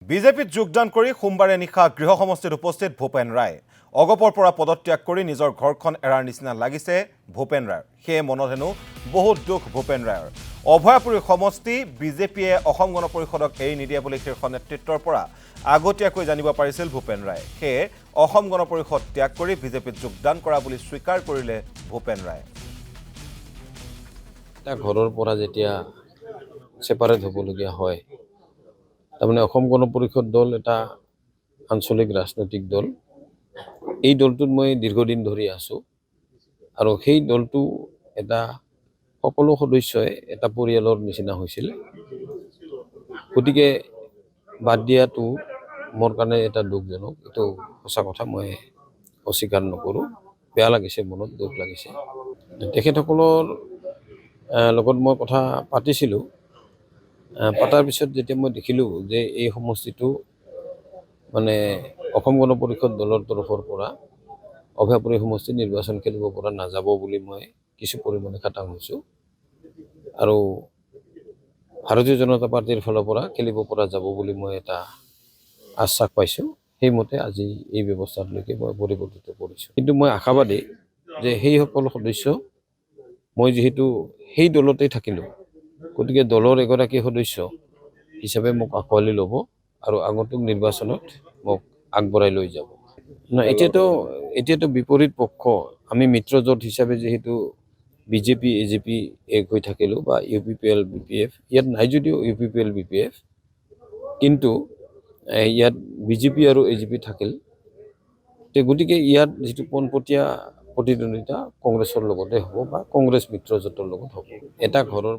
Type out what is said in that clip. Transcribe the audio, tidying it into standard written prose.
বিজেপিত যোগদান কৰি সোমবাৰে নিশা গৃহ সমষ্টিত উপস্থিত ভূপেন ৰায় অগপৰ পৰা পদত্যাগ কৰি নিজৰ ঘৰখন এৰাৰ নিচিনা লাগিছে ভূপেন ৰায় সেয়ে মনত হেনো বহুত দুখ ভূপেন ৰায়ৰ অভয়াপুৰী সমষ্টি বিজেপিয়ে অসম গণ পৰিষদক এৰি নিদিয়ে বুলি শীৰ্ষ নেতৃত্বৰ পৰা আগতীয়াকৈ জানিব পাৰিছিল ভূপেন ৰায় সেয়ে অসম গণ পৰিষদ ত্যাগ কৰি বিজেপিত যোগদান কৰা বুলি স্বীকাৰ কৰিলে ভূপেন ৰায় ঘৰৰ পৰা যেতিয়া সেপাৰেট হ'বলগীয়া হয় তাৰমানে অসম গণ পৰিষদ দল এটা আঞ্চলিক ৰাজনৈতিক দল এই দলটোত মই দীৰ্ঘদিন ধৰি আছো আৰু সেই দলটো এটা সকলো সদস্যই এটা পৰিয়ালৰ নিচিনা হৈছিল গতিকে বাদ দিয়াটো মোৰ কাৰণে এটা দুখজনক এইটো সঁচা কথা মই অস্বীকাৰ নকৰোঁ বেয়া লাগিছে মনত দুখ লাগিছে তেখেতসকলৰ লগত মই কথা পাতিছিলোঁ পাতাৰ পিছত যেতিয়া মই দেখিলোঁ যে এই সমষ্টিটো মানে অসম গণ পৰিষদ দলৰ তৰফৰ পৰা অভয়াপুৰী সমষ্টি নিৰ্বাচন খেলিব পৰা নাযাব বুলি মই কিছু পৰিমাণে খাটাং হৈছোঁ আৰু ভাৰতীয় জনতা পাৰ্টিৰ ফালৰ পৰা খেলিব পৰা যাব বুলি মই এটা আশ্বাস পাইছোঁ সেইমতে আজি এই ব্যৱস্থালৈকে মই পৰিৱৰ্তিত কৰিছোঁ কিন্তু মই আশাবাদী যে সেই সকলো সদস্য মই যিহেতু সেই দলতেই থাকিলোঁ গতিকে দলৰ এগৰাকী সদস্য হিচাপে মোক আঁকোৱালি ল'ব আৰু আগন্তুক নিৰ্বাচনত মোক আগবঢ়াই লৈ যাব এতিয়াতো বিপৰীত পক্ষ আমি মিত্ৰজোঁট হিচাপে যিহেতু বিজেপি এজেপি এক হৈ থাকিলোঁ বা UPPL BPF ইয়াত নাই যদিও UPPL BPF কিন্তু ইয়াত বিজেপি আৰু এজেপি থাকিল গতিকে ইয়াত যিটো পোনপটীয়া প্ৰতিদ্বন্দ্বিতা কংগ্ৰেছৰ লগতে হ'ব বা কংগ্ৰেছ মিত্ৰজোঁটৰ লগত হ'ব এটা ঘৰৰ